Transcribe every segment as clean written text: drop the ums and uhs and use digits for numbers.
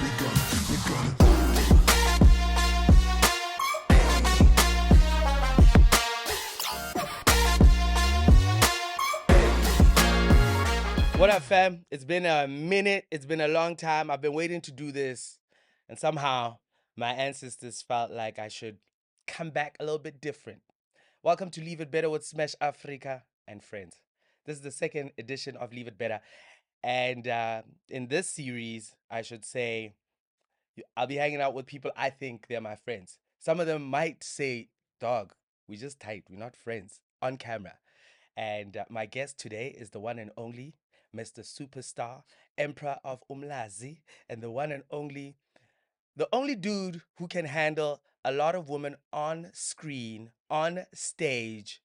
What up, fam? It's been a minute. It's been a long time. I've been waiting to do this. And somehow, my ancestors felt like I should come back a little bit different. Welcome to Leave It Better with Smash Africa and friends. This is the second edition of Leave It Better. And in this series, I should say, I'll be hanging out with people I think they're my friends. Some of them might say, dog, we just tight. We're not friends on camera. And my guest today is the one and only Mr. Superstar, Emperor of Umlazi, and the only dude who can handle a lot of women on screen, on stage,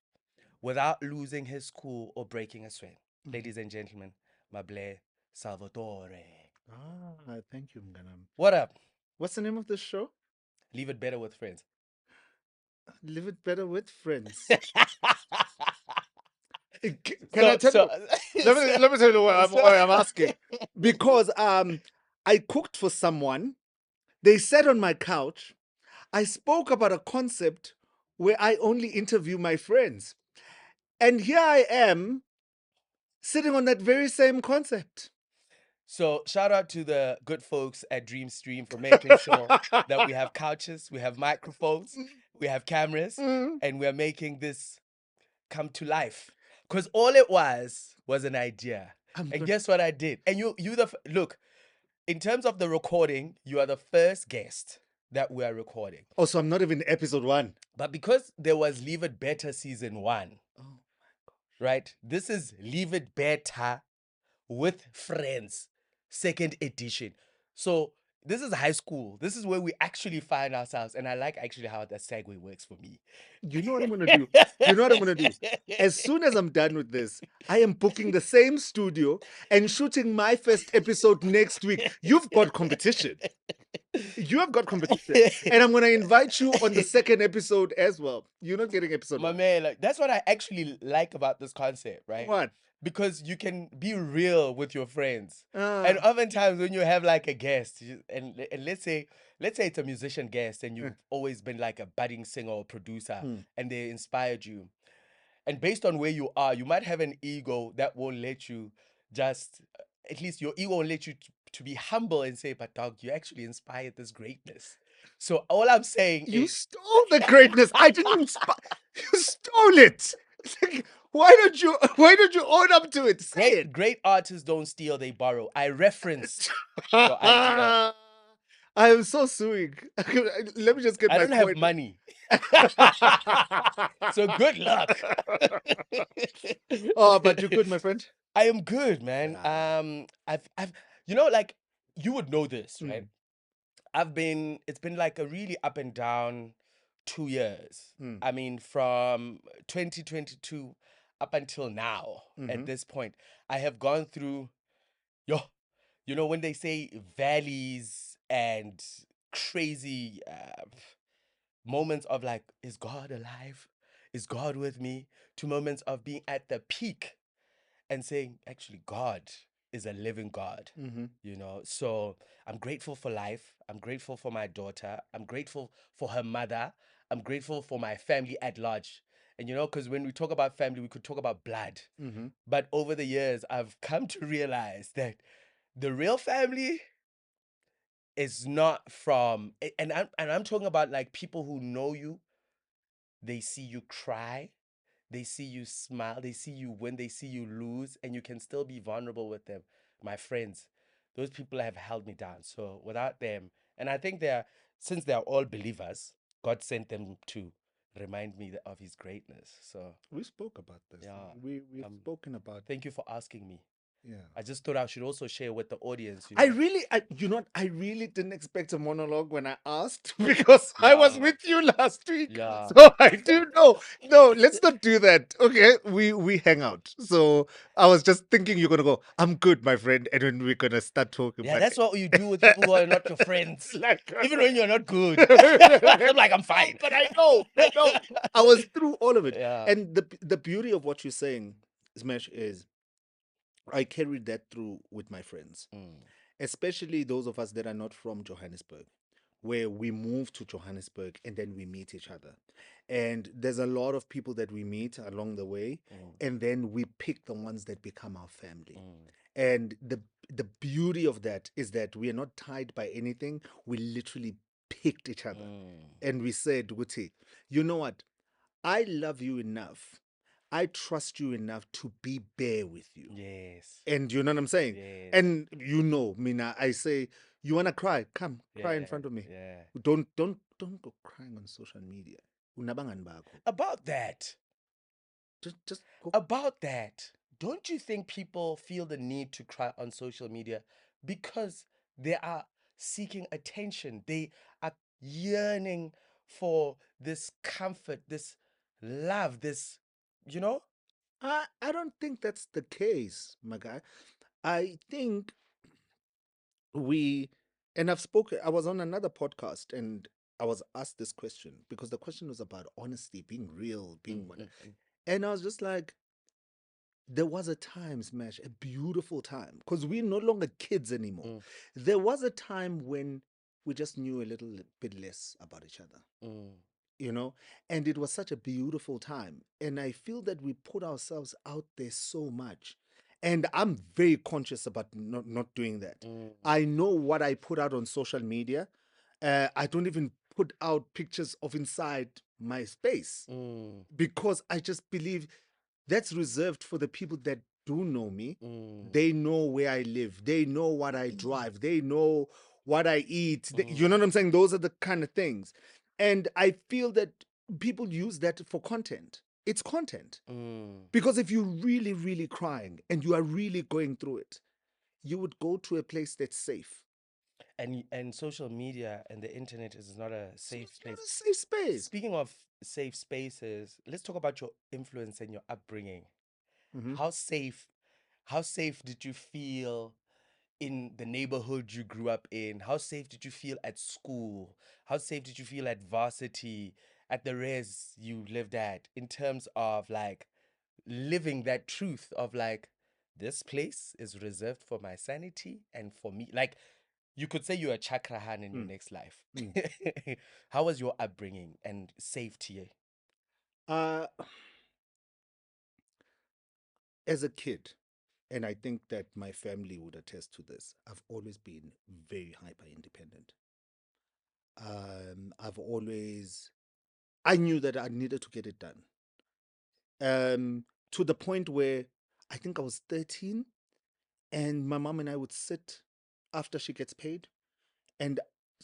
without losing his cool or breaking a sweat. Ladies and gentlemen, Mablerh Salvatore. Thank you, Mganam. What up? What's the name of this show? Leave it better with friends. Live it better with friends. Can I tell you? Let me tell you why I'm asking. Because I cooked for someone. They sat on my couch. I spoke about a concept where I only interview my friends. And here I am sitting on that very same concept. So shout out to the good folks at Dreamstream for making sure that we have couches, we have microphones, we have cameras, and we are making this come to life. Because all it was an idea. And guess what I did? And look, in terms of the recording, you are the first guest that we are recording. Oh, so I'm not even episode 1. But because there was Leave It Better season 1, right? This is Leave It Better with Friends, second edition. So this is high school. This is where we actually find ourselves. And I like actually how that segue works for me. You know what I'm going to do? You know what I'm going to do? As soon as I'm done with this, I am booking the same studio and shooting my first episode next week. You've got competition. You have got competition. And I'm going to invite you on the second episode as well. You're not getting episode My 1. man, like that's what I actually like about this concept, right? What? Because you can be real with your friends. And oftentimes when you have like a guest, and let's say it's a musician guest and you've always been like a budding singer or producer and they inspired you. And based on where you are, you might have an ego that won't let you just, at least your ego won't let you to be humble and say, but dog, you actually inspired this greatness. So all I'm saying You is, stole the greatness. I didn't inspire. You stole it. Why don't you own up to it? Say it. great artists don't steal, they borrow. I referenced your idea. I am so suing. Let me just get I my don't have point. money. So good luck. Oh, but you're good, my friend. I am good, man. I've like you would know this, right? It's been like a really up and down 2 years. I mean, from 2022 up until now, at this point, I have gone through when they say valleys and crazy moments of like, is God alive? Is God with me? To moments of being at the peak and saying, actually, God is a living God, So I'm grateful for life. I'm grateful for my daughter. I'm grateful for her mother. I'm grateful for my family at large. And because when we talk about family, we could talk about blood. But over the years, I've come to realize that the real family is not from, and I'm talking about like people who know you. They see you cry. They see you smile. They see you win. They see you lose. And you can still be vulnerable with them. My friends, those people have held me down. So without them, and I think since they're all believers, God sent them to remind me of his greatness. So we spoke about this. Yeah. We've spoken about. Thank you for asking me. Yeah. I just thought I should also share with the audience. I really didn't expect a monologue when I asked because I was with you last week. Yeah. So I do know. No, let's not do that. Okay, we hang out. So I was just thinking you're gonna go, I'm good, my friend, and then we're gonna start talking. Yeah, that's what you do with people who are not your friends. Even when you're not good. I'm like, I'm fine. But I know. I was through all of it. Yeah. And the beauty of what you're saying, Smash, is I carried that through with my friends. especially those of us that are not from Johannesburg, where we move to Johannesburg and then we meet each other. And there's a lot of people that we meet along the way, and then we pick the ones that become our family. And the beauty of that is that we are not tied by anything. We literally picked each other. And we said, Guti, you know what? I love you enough. I trust you enough to be bare with you. Yes. And you know what I'm saying? Yes. And you know, Mina, I say, you wanna cry? Come, cry in Yeah. front of me. Yeah. Don't go crying on social media. Unabangani bakho. About that. Just go. About that. Don't you think people feel the need to cry on social media because they are seeking attention? They are yearning for this comfort, this love, this, you know? I don't think that's the case, my guy. I think we and I've spoken I was on another podcast and I was asked this question because the question was about honesty, being real, being what, and I was just like, there was a time, Smash, a beautiful time, because we're no longer kids anymore. There was a time when we just knew a little bit less about each other, you know, and it was such a beautiful time. And I feel that we put ourselves out there so much. And I'm very conscious about not doing that. I know what I put out on social media. I don't even put out pictures of inside my space because I just believe that's reserved for the people that do know me. They know where I live. They know what I drive. They know what I eat. You know what I'm saying? Those are the kind of things. And I feel that people use that for content. It's content. Because if you're really, really crying and you are really going through it, you would go to a place that's safe. And social media and the internet is not a So safe it's not space. a safe space. Speaking of safe spaces, let's talk about your influence and your upbringing. Mhm. How safe did you feel in the neighborhood you grew up in? How safe did you feel at school? How safe did you feel at varsity, at the res you lived at, in terms of like living that truth of like, this place is reserved for my sanity and for me? Like, you could say you're a chakrahan in your next life. How was your upbringing and safety? Uh, as a kid, and I think that my family would attest to this, I've always been very hyper independent. I've always, I knew that I needed to get it done. To the point where I think I was 13 and my mom and I would sit after she gets paid and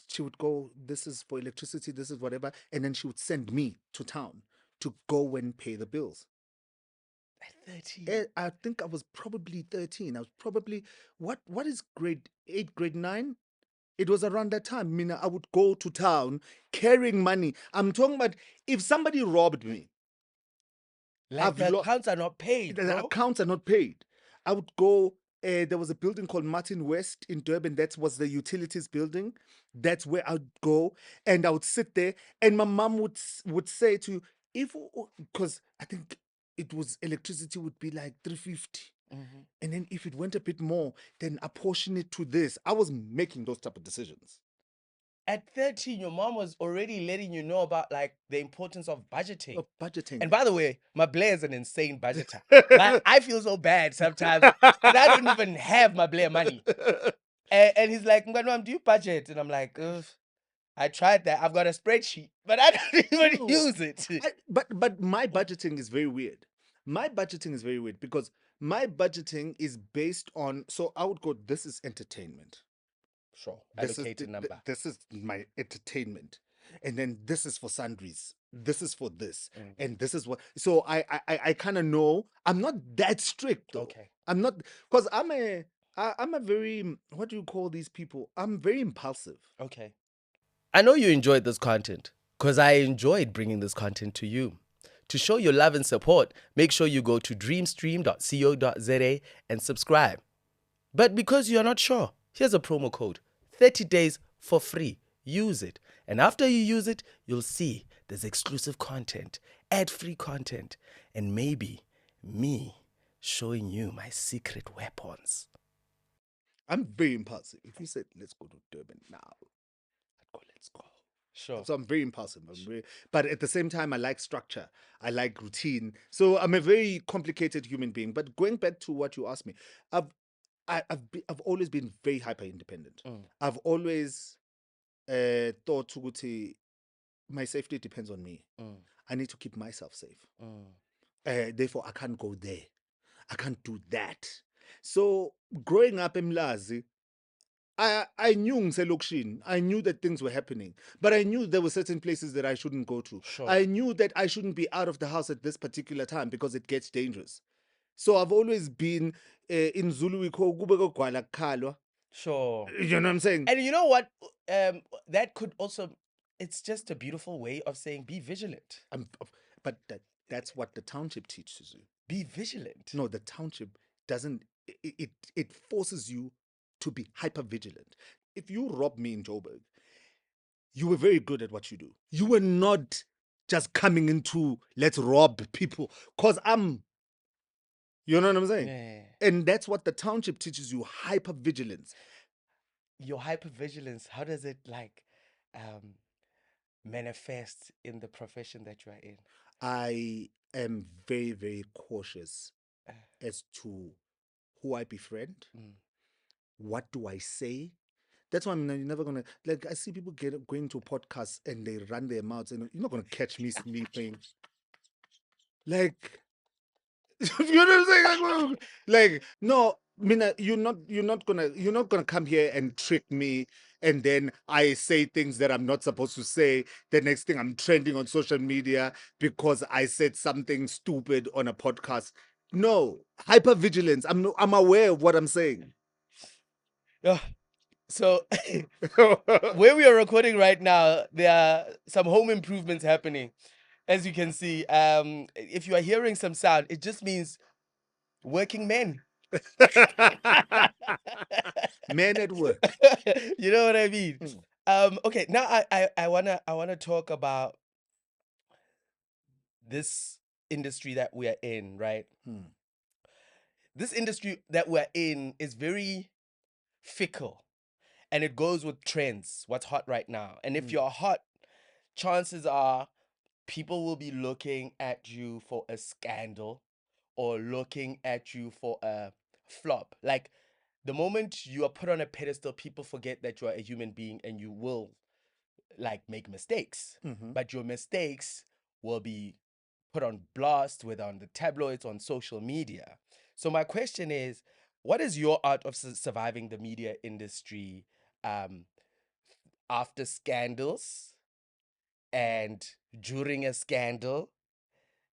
she would go, this is for electricity, this is whatever. And then she would send me to town to go and pay the bills. At 13. I think I was probably 13. I was probably, what is grade 8, grade 9? It was around that time. I mean, I would go to town carrying money. I'm talking about if somebody robbed me, Like I've the lost. accounts are not paid, The bro. accounts are not paid. I would go. There was a building called Martin West in Durban. That was the utilities building. That's where I'd go, and I would sit there. And my mom would say to you, if because I think it was electricity would be like 350. And then if it went a bit more, then apportion it to this. I was making those type of decisions. At 13, your mom was already letting you know about like the importance of budgeting. Of budgeting. And by the way, Mablerh is an insane budgeter. Like, I feel so bad sometimes because I don't even have Mablerh money. And he's like, Mom, do you budget? And I'm like, ugh, I tried that. I've got a spreadsheet, but I don't even No, use it. but my budgeting is very weird. My budgeting is very weird because my budgeting is based on, so I would go, this is entertainment. Sure. This is Allocate a number. this is my entertainment, and then this is for sundries. This is for this, and this is what. So I kind of know. I'm not that strict though. Okay. I'm not, because I'm a very, what do you call these people? I'm very impulsive. Okay. I know you enjoyed this content because I enjoyed bringing this content to you. To show your love and support, make sure you go to dreamstream.co.za and subscribe. But because you're not sure, here's a promo code 30 days for free. Use it. And after you use it, you'll see there's exclusive content, ad free content, and maybe me showing you my secret weapons. I'm very impulsive. If you said, let's go to Durban now, I'd go, let's go. Sure. So I'm very impulsive. But at the same time, I like structure. I like routine. So I'm a very complicated human being. But going back to what you asked me, I've I've always been very hyper independent. I've always thought ukuthi my safety depends on me. I need to keep myself safe. Therefore, I can't go there. I can't do that. So growing up in Mlazi, I knew ngiselokishini. I knew that things were happening, but I knew there were certain places that I shouldn't go to. Sure. I knew that I shouldn't be out of the house at this particular time because it gets dangerous. So I've always been in Zulu. Sure. You know what I'm saying? And you know what? That could also, it's just a beautiful way of saying be vigilant. But that's what the township teaches you. Be vigilant. No, the township doesn't. It forces you to be hyper vigilant. If you rob me in Joburg, you were very good at what you do. You were not just coming into let's rob people because you know what I'm saying? Yeah. And that's what the township teaches you, hyper vigilance. Your hyper vigilance, how does it manifest in the profession that you are in? I am very, very cautious as to who I befriend. What do I say? That's why you're never gonna, like, I see people going to podcasts and they run their mouths, and you're not gonna catch me sleeping. Like, you know what I'm saying? Like, no, Mina, you're not gonna come here and trick me, and then I say things that I'm not supposed to say. The next thing, I'm trending on social media because I said something stupid on a podcast. No, hypervigilance. I'm aware of what I'm saying. Yeah. So where we are recording right now, there are some home improvements happening. As you can see, if you are hearing some sound, it just means working men. Men at work. You know what I mean? Okay, now I wanna talk about this industry that we are in, right? This industry that we're in is very fickle, and it goes with trends, what's hot right now. And if you're hot, chances are people will be looking at you for a scandal or looking at you for a flop. Like, the moment you are put on a pedestal, people forget that you are a human being and you will like make mistakes. But your mistakes will be put on blast, whether on the tabloids, on social media. So my question is, what is your art of surviving the media industry after scandals and during a scandal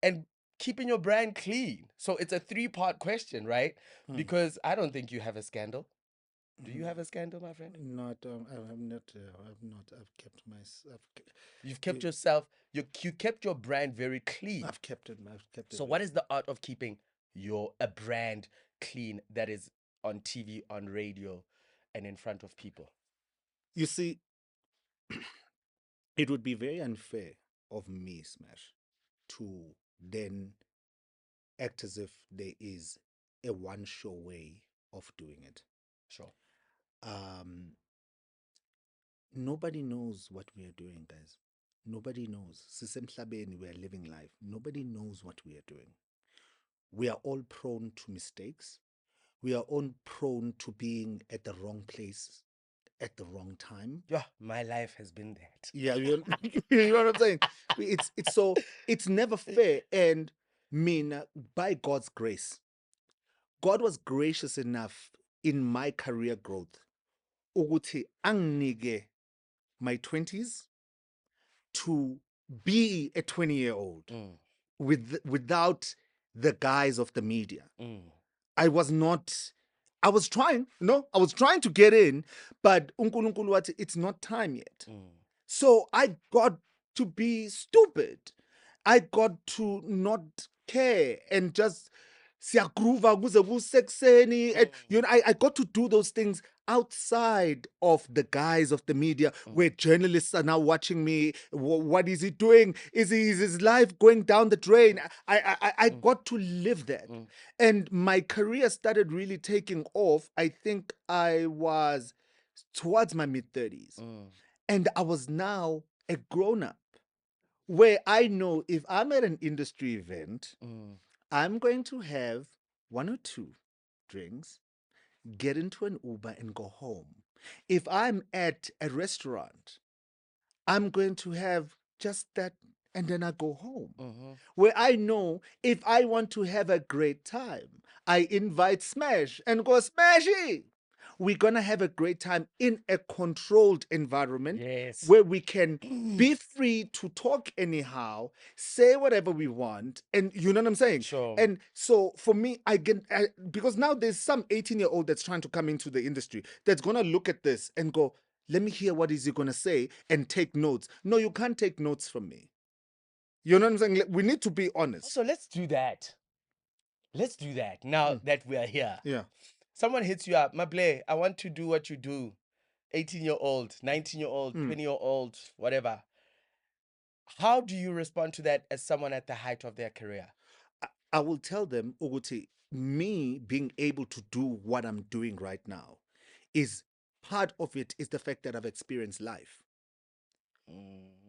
and keeping your brand clean? So it's a three-part question, right? Because I don't think you have a scandal. Do you have a scandal, my friend? Not, I have not. I've kept my. You've kept yourself. You kept your brand very clean. I've kept it. I've kept it. So what is the art of keeping a brand clean that is on TV, on radio, and in front of people? You see, it would be very unfair of me, Smash, to then act as if there is a one-show way of doing it. Sure. Nobody knows what we are doing, guys. Nobody knows. Sisemhlabeni, we are living life. Nobody knows what we are doing. We are all prone to mistakes. We are all prone to being at the wrong place at the wrong time. Yeah, my life has been that. Yeah, you know what I'm saying? It's never fair. And by God's grace, God was gracious enough in my career growth ukuthi anginike my 20s to be a 20-year-old without the guise of the media. I was trying, I was trying to get in, but uNkulunkulu wathi it's not time yet. So I got to be stupid. I got to not care and just siyagroova kuze kusekuseni. And you know, I got to do those things outside of the guise of the media, where journalists are now watching me. What is he doing? Is his life going down the drain? I got to live that. And my career started really taking off. I think I was towards my mid-30s. And I was now a grown-up, where I know if I'm at an industry event, I'm going to have one or two drinks, get into an Uber, and go home. If I'm at a restaurant, I'm going to have just that, and then I go home. Where I know if I want to have a great time, I invite Smash and go, Smashy! We're going to have a great time in a controlled environment. Yes. Where we can be free to talk anyhow, say whatever we want, and you know what I'm saying? Sure. And so for me, because now there's some 18-year-old that's trying to come into the industry that's going to look at this and go, let me hear what is he going to say and take notes. No, you can't take notes from me. You know what I'm saying? We need to be honest. So let's do that. Let's do that now that we are here. Yeah. Someone hits you up, Mablerh, I want to do what you do. 18-year-old, 19-year-old, 20-year-old, whatever. How do you respond to that as someone at the height of their career? I will tell them, Uguti, me being able to do what I'm doing right now is part of it is the fact that I've experienced life.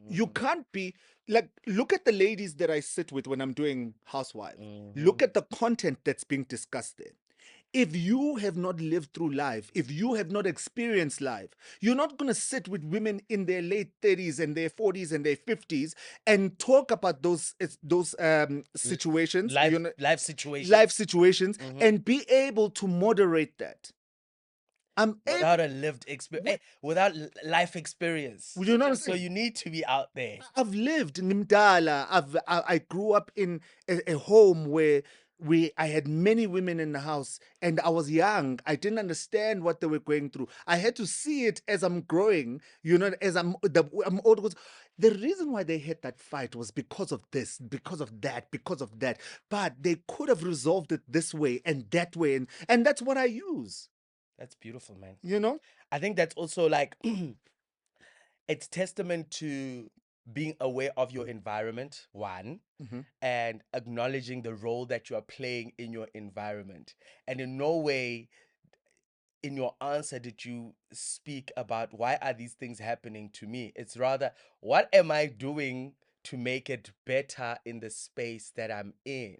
You can't be like, look at the ladies that I sit with when I'm doing Housewives. Look at the content that's being discussed there. If you have not lived through life, if you have not experienced life, you're not going to sit with women in their late 30s and their 40s and their 50s and talk about those situations, life situations, and be able to moderate that. Without a lived experience, without life experience. You know what I'm So saying? you need to be out there. I've lived Ngimdala. I grew up in a home where I had many women in the house, and I was young. I didn't understand what they were going through. I had to see it as I'm growing, you know, as I'm old. The reason why they had that fight was because of this, because of that, because of that. But they could have resolved it this way and that way, and that's what I use. That's beautiful, man. You know? I think that's also like it's testament to being aware of your environment, one, and acknowledging the role that you are playing in your environment. And in no way in your answer did you speak about why are these things happening to me. It's rather, what am I doing to make it better in the space that I'm in?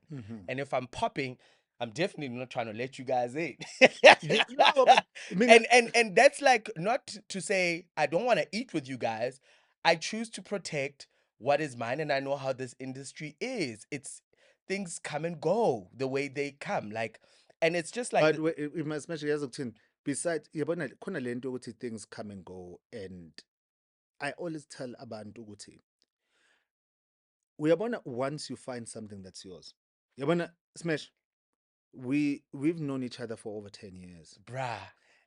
And if I'm popping, I'm definitely not trying to let you guys in. No, but, I mean, and that's like, not to say I don't want to eat with you guys. I choose to protect what is mine, and I know how this industry is. It's things come and go the way they come. Like, and it's just like but we must mention besides yabona khona lento ukuthi things come and go, and I always tell abantu ukuthi uyabona, once you find something that's yours, yabona Smash, we've known each other for over 10 years, bruh.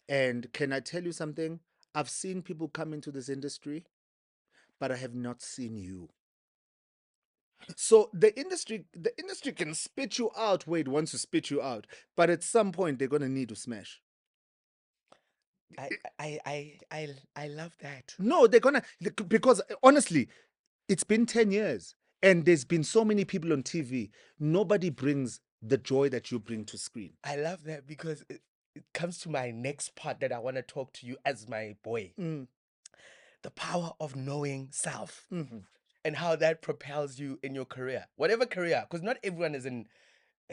And can I tell you something? I've seen people come into this industry, but I have not seen you. So the industry can spit you out where it wants to spit you out, but at some point they're gonna need to smash. I love that. No, they're gonna, because honestly, it's been 10 years and there's been so many people on TV. Nobody brings the joy that you bring to screen. I love that because it comes to my next part that I want to talk to you as my boy. The power of knowing self and how that propels you in your career, whatever career, because not everyone is in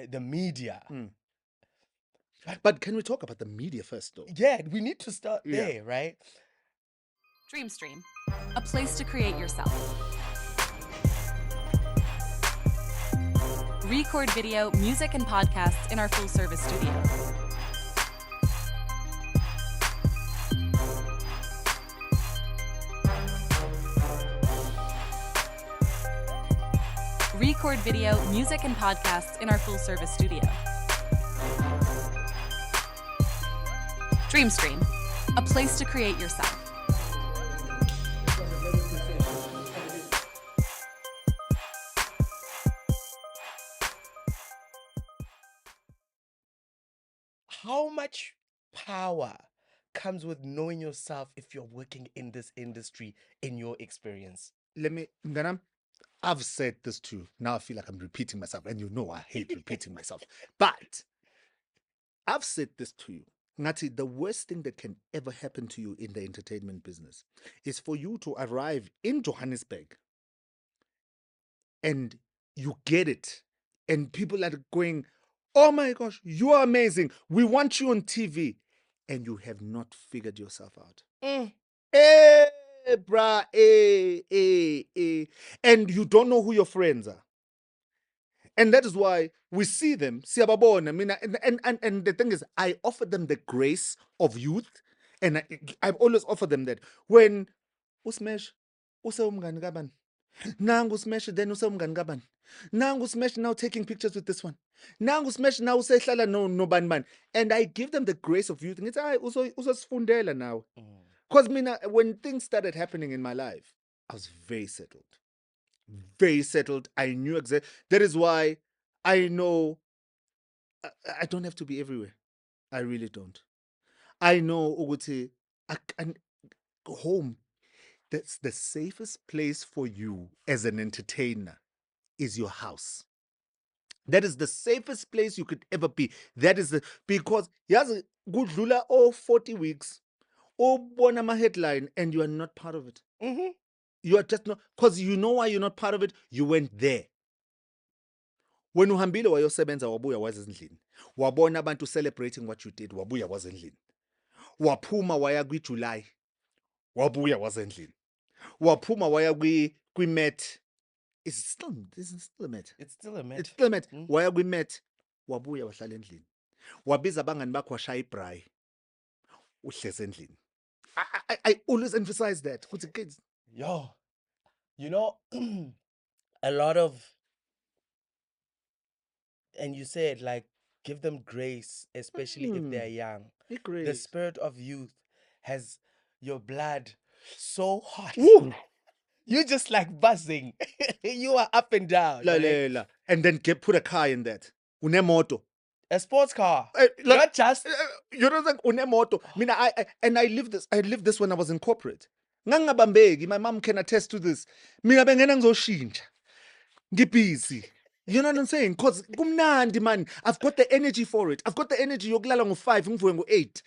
the media. But can we talk about the media first, though? Yeah, we need to start there, right? DreamStream, a place to create yourself. Record video, music, and podcasts in our full-service studio. Record video, music, and podcasts in our full-service studio. DreamStream, a place to create yourself. much power comes with knowing yourself if you're working in this industry in your experience? Nganam, I've said this to you. Now I feel like I'm repeating myself, and you know I hate repeating myself. But I've said this to you. Ngati, the worst thing that can ever happen to you in the entertainment business is for you to arrive in Johannesburg and you get it. And people are going, oh my gosh, you are amazing. We want you on TV. And you have not figured yourself out. Eh, bruh, and you don't know who your friends are. And that is why we see them, siyababona mina, and the thing is, I offer them the grace of youth, and I've always offered them that. When usmesh, usewumngani kabani? Nangu smash, then usewumngani kabani? Nangu smash now taking pictures with this one. Nangu smash now usehlala no ban. And I give them the grace of youth. And it's usosifundela now. Because mina, when things started happening in my life, I was very settled. Very settled. I knew exactly. That is why I know I don't have to be everywhere. I really don't. I know Uguti, and home. That's the safest place for you as an entertainer is your house. That is the safest place you could ever be. That is the because yazi kudlula 40 weeks. Obona ma headline and you are not part of it. You are just not, because you know why you're not part of it. You went there. When uhambile wayosebenza wabuya wazendlini. Wabona abantu celebrating what you did, wabuya wazendlini. Waphuma waya kwi-July. Wabuya wazendlini. Waphuma waya kwi-Met. Is it still a Met? It's still a Met. It's still a Met. Waya kwi-Met. Wabuya wahlala endlini. Wabiza abangani bakho washaya ibhrayi. Uhlezi endlini. I always emphasize that. Kids. Yo, you know, a lot of, and you said like, give them grace, especially if they're young. The spirit of youth has your blood so hot. Woo! You just like buzzing. You are up and down. Lalela. And then put a car in that. Unemoto. A sports car. Like, Not just. You know, like unemoto. I lived this. I lived this when I was in corporate. Ngangabambeki. My mom can attest to this. Mina bengena ngizoshintsha. Ngibusy. You know what I'm saying? Because kumnandi man. I've got the energy for it. I've got the energy yokulala ngo-5 ngivuke ngo-8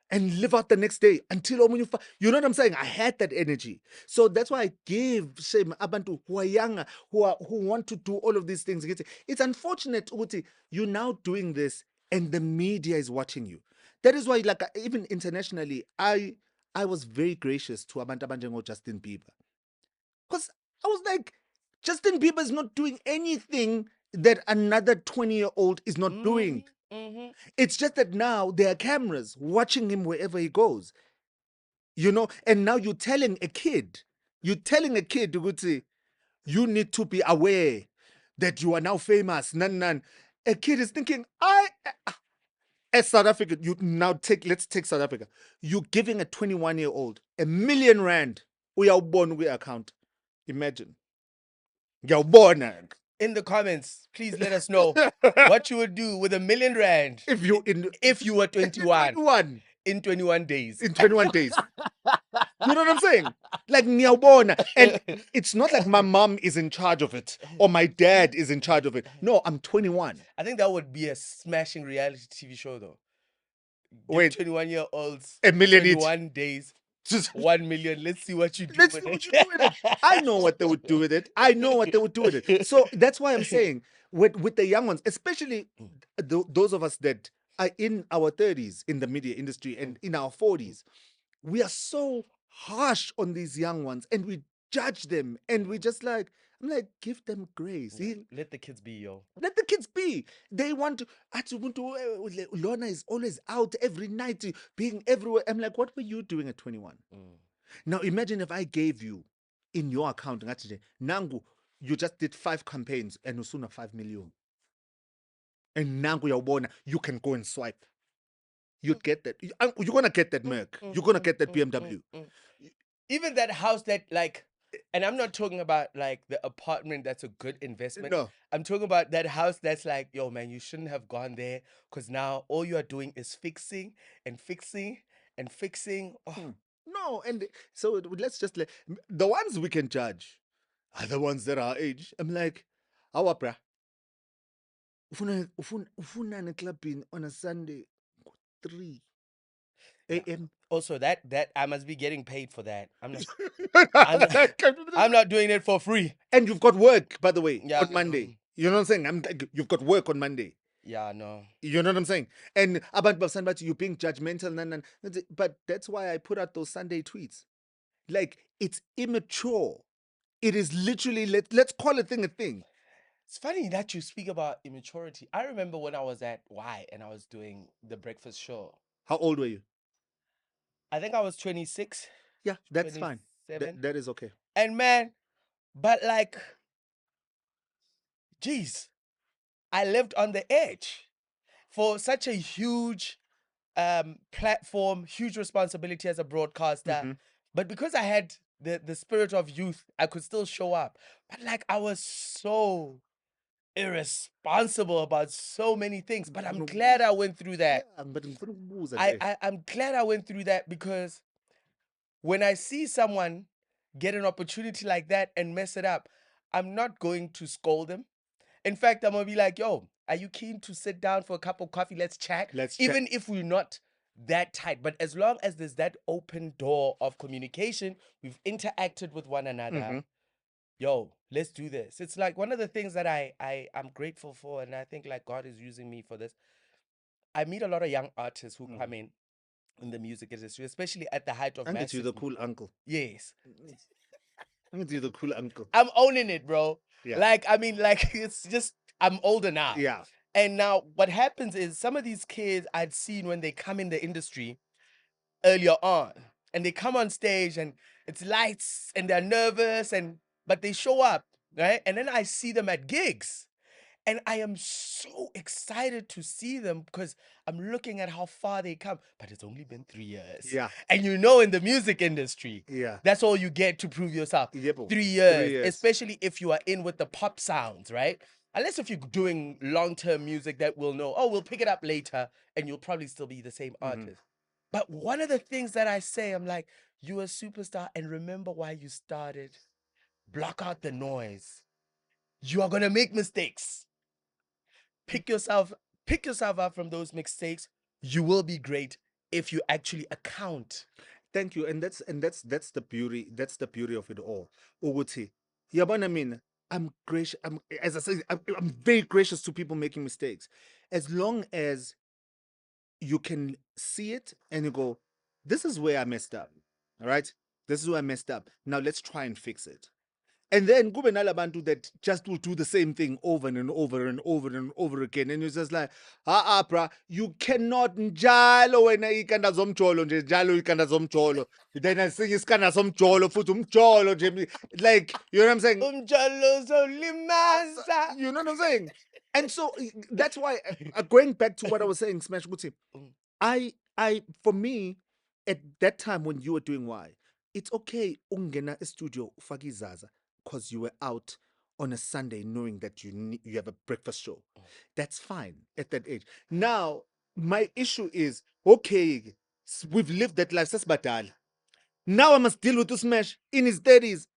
and live out the next day until you know what I'm saying? I had that energy. So that's why I give shame abantu who are younger, who want to do all of these things. It's unfortunate Uti, you're now doing this and the media is watching you. That is why, like, even internationally, I was very gracious to abantu abanjengo Justin Bieber. Because I was like, Justin Bieber is not doing anything that another 20-year-old is not doing. It's just that now there are cameras watching him wherever he goes. You know, and now you're telling a kid, you need to be aware that you are now famous. A kid is thinking, as South Africa, let's take South Africa. You're giving a 21-year-old R1 million. We are born with account. Imagine. You're born. In the comments, please let us know what you would do with R1 million if you were 21 in 21 days. In 21 days. You know what I'm saying? Like Niaubona. And it's not like my mom is in charge of it or my dad is in charge of it. No, I'm 21. I think that would be a smashing reality TV show though. Wait, 21-year-olds, R1 million 21 days, 1 million. Let's see what you do with it. I know what they would do with it. So that's why I'm saying with the young ones, especially those of us that are in our 30s in the media industry and in our 40s, we are so harsh on these young ones and we judge them and we just like, I'm like, give them grace. Let the kids be, yo. Let the kids be. They want to. Lorna is always out every night, being everywhere. I'm like, what were you doing at 21? Now imagine if I gave you in your account, Nangu, you just did 5 campaigns and usuna 5 million. And Nangu Yawbona, you can go and swipe. You'd get that. You're gonna get that Merc. You're gonna get that BMW. Even that house that like And I'm not talking about like the apartment that's a good investment. No. I'm talking about that house that's like, yo, man, you shouldn't have gone there because now all you are doing is fixing and fixing and fixing. Oh, No, and so let's just the ones we can judge are the ones that are our age. I'm like, our bruh, ufuna clubbing on a Sunday, 3 yeah. a.m. Also, that I must be getting paid for that. I'm not. I'm not, and I'm not doing it for free. you've got work, by the way, Yeah. on Monday. You know what I'm saying? I'm like, you've got work on Monday. Yeah. No. You know what I'm saying? And about Basan, you being judgmental, but that's why I put out those Sunday tweets. Like, it's immature. It is literally, let's call a thing a thing. It's funny that you speak about immaturity. I remember when I was at Y and I was doing the breakfast show. How old were you? I think I was 26, Yeah, that's fine. 27. That is okay. And man, but like, geez, I lived on the edge for such a huge platform, huge responsibility as a broadcaster. Mhm. But because I had the spirit of youth, I could still show up. But like, I was so irresponsible about so many things. But I'm glad I went through that. Yeah, but ngifuna ukubuza nje. I'm glad I went through that because when I see someone get an opportunity like that and mess it up, I'm not going to scold them. In fact, I'm gonna be like, yo, are you keen to sit down for a cup of coffee? Let's chat. Let's chat. Even if we're not that tight. But as long as there's that open door of communication, we've interacted with one another. Mhm. Yo, let's do this. It's like one of the things that I'm grateful for, and I think like God is using me for this. I meet a lot of young artists who come in the music industry, especially at the height of I'm get you the massive. cool uncle. Yes. I'm get you the cool uncle. I'm owning it, bro. Yeah. Like, I mean, like, it's just, I'm older now. Yeah. And now what happens is some of these kids I'd seen when they come in the industry earlier on, and they come on stage and it's lights and they're nervous but they show up, right? And then I see them at gigs. And I am so excited to see them because I'm looking at how far they come. But it's only been 3 years. Yeah. And you know, in the music industry, Yeah. that's all you get to prove yourself. Yebo. 3 years, 3 years. especially if you are in with the pop sounds, right? Unless if you're doing long-term music that we'll know, oh, we'll pick it up later and you'll probably still be the same artist. But one of the things that I say, I'm like, you're a superstar and remember why you started. Block out the noise. You are going to make mistakes. Pick yourself up from those mistakes. You will be great if you actually account. Thank you. And that's the beauty. That's the beauty of it all. Uguti. Yabona mina. I'm gracious. As I said, I'm very gracious to people making mistakes. As long as you can see it and you go, this is where I messed up. All right. This is where I messed up. Now let's try and fix it. And then kube nalabantu that just will do the same thing over and over and over and over again. And you're just like, bruh, you cannot njalo wena ikanda zomjolo nje, njalo ikanda zomjolo. Then I sing iskanda zomjolo, futhi umjolo nje. Like, you know what I'm saying? You know what I'm saying? And so that's why, going back to what I was saying, Smash Guti, for me, at that time when you were doing Y, it's okay ungena studio ufake izaza because you were out on a Sunday knowing that you have a breakfast show. That's fine at that age. Now, my issue is, okay, we've lived that life, sasibadala. Now I must deal with Smash in his 30s.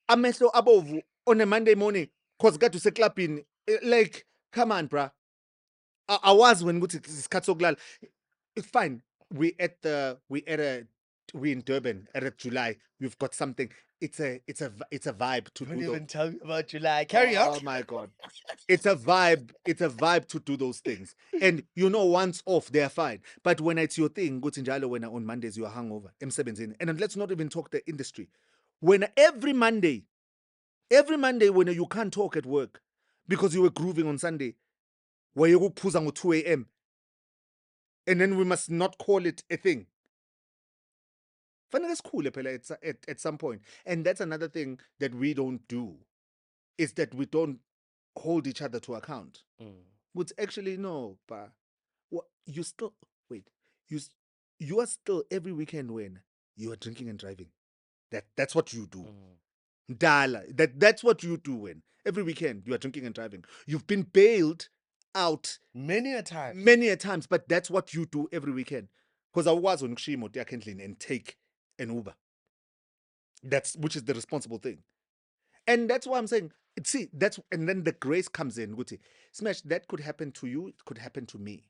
Amehlo abovu on a Monday morning because got to say clapping. Like, come on, bruh. I was when it's sokulala. It's fine. We in Durban at July. We've got something. It's a vibe to Don't do those. even tell me about July. Carry on. Oh my god. It's a vibe. It's a vibe to do those things. And once off, they're fine. But when it's your thing, good njalo when on Mondays you are hungover. emsebenzini. And let's not even talk the industry. When every Monday when you can't talk at work because you were grooving on Sunday, where you go phuza ngo 2 a.m. and then we must not call it a thing. Fanele sikhule phela at some point. And that's another thing that we don't do, is that we don't hold each other to account. But actually, no, but you still, wait, you are still every weekend when you are drinking and driving. That's what you do. Mm. Dala. That's what you do when every weekend you are drinking and driving. You've been bailed out Many a time. many a times, but that's what you do every weekend. Because I was on Kshimo and take an Uber. That's which is the responsible thing. And that's why I'm saying, see, and then the grace comes in, Guti. Smash, that could happen to you, it could happen to me.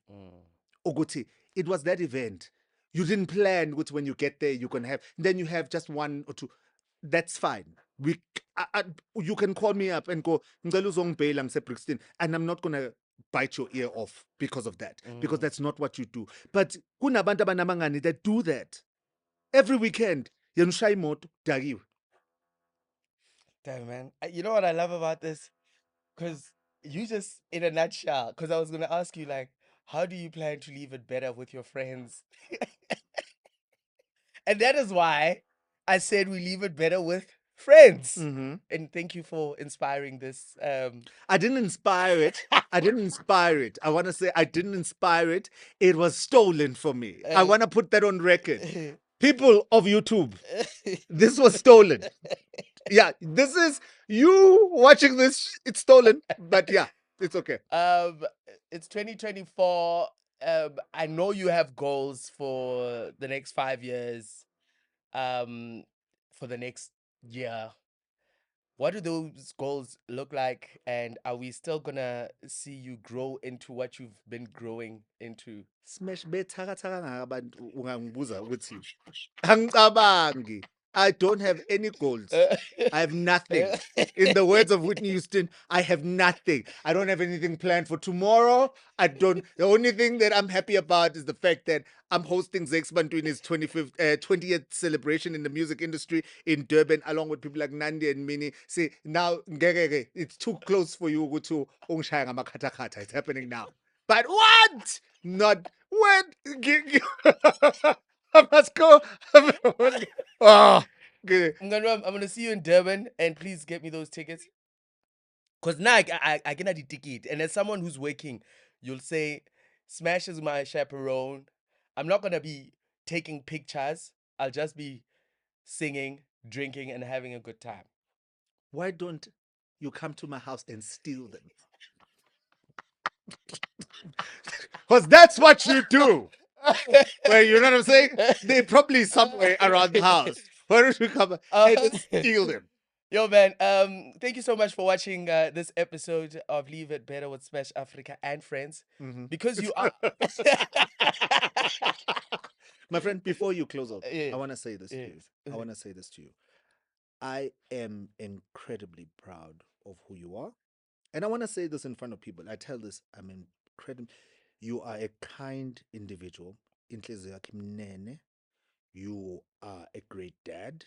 Oguti, it was that event. You didn't plan with when you get there, you can have, then you have just one or two. That's fine. You can call me up and go, "Ngicela uzongibhela ngise-Brixton," and I'm not going to bite your ear off because of that, because that's not what you do. But kunabantu abanamangani that do that every weekend. Yena ushaya imoto, dakiwe. Damn, man. You know what I love about this? Because you just, in a nutshell, because I was going to ask you, like, how do you plan to leave it better with your friends? And that is why I said we leave it better with friends. Mm-hmm. And thank you for inspiring this. I didn't inspire it. I didn't inspire it. I want to say I didn't inspire it. It was stolen from me. I want to put that on record. People of YouTube, this was stolen. Yeah, this is you watching this. It's stolen, but yeah, it's okay. It's 2024. I know you have goals for the next 5 years. For the next year. What do those goals look like? And are we still gonna see you grow into what you've been growing into? Smash bethakathaka ngabantu ungangibuza ukuthi angicabangi. I don't have any goals. I have nothing. In the words of Whitney Houston, I have nothing. I don't have anything planned for tomorrow. I don't. The only thing that I'm happy about is the fact that I'm hosting Zexban doing his 20th celebration in the music industry in Durban, along with people like Nandi and Mini. See, now, it's too close for you to ungishaya ngamakhathakhatha. It's happening now. But what? Not when. I must go. Oh, good. I'm gonna see you in Durban, and please get me those tickets. Cause now I get the ticket, and as someone who's working, you'll say, "Smash is my chaperone." I'm not gonna be taking pictures. I'll just be singing, drinking, and having a good time. Why don't you come to my house and steal them? Because that's what you do. Well, you know what I'm saying? They're probably somewhere around the house. Why don't you come and steal them? Yo, man, thank you so much for watching this episode of Leave It Better with Smash Africa and Friends. Because you are... My friend, before you close out, Yeah. I want to say this to you. Yeah. I want to say this to you. I am incredibly proud of who you are. And I want to say this in front of people. I tell this, I'm incredible. You are a kind individual. Inhliziyo yakho imnene. You are a great dad.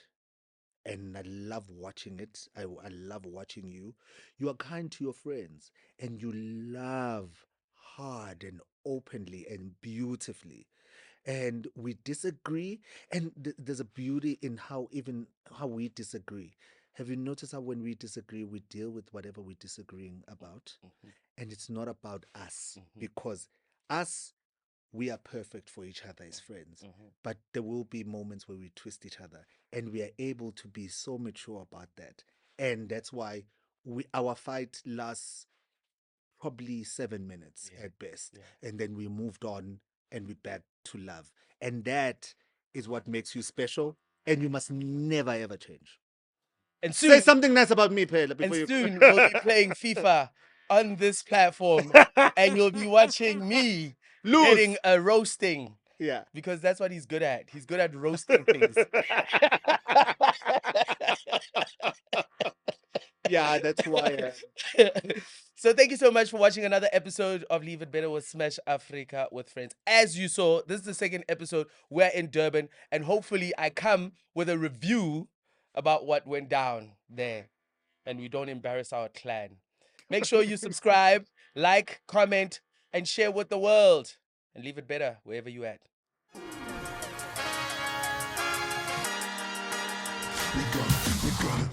And I love watching it. I love watching you. You are kind to your friends. And you love hard and openly and beautifully. And we disagree. And there's a beauty in how we disagree. Have you noticed how when we disagree, we deal with whatever we're disagreeing about? And it's not about us, because us, we are perfect for each other as friends. But there will be moments where we twist each other, and we are able to be so mature about that. And that's why our fight lasts probably 7 minutes at best. And then we moved on and we back to love. And that is what makes you special. And you must never ever change. And Say soon, something nice about me, Pela, before you. soon we'll be playing FIFA on this platform, and you'll be watching me Lose. getting a roasting. Yeah. Because that's what he's good at. He's good at roasting things. Yeah, that's why. So thank you so much for watching another episode of Leave It Better with Smash Africa with Friends. As you saw, this is the second episode. We're in Durban, and hopefully I come with a review about what went down there, and we don't embarrass our clan. Make sure you subscribe, like, comment, and share with the world. And leave it better wherever you at. We gonna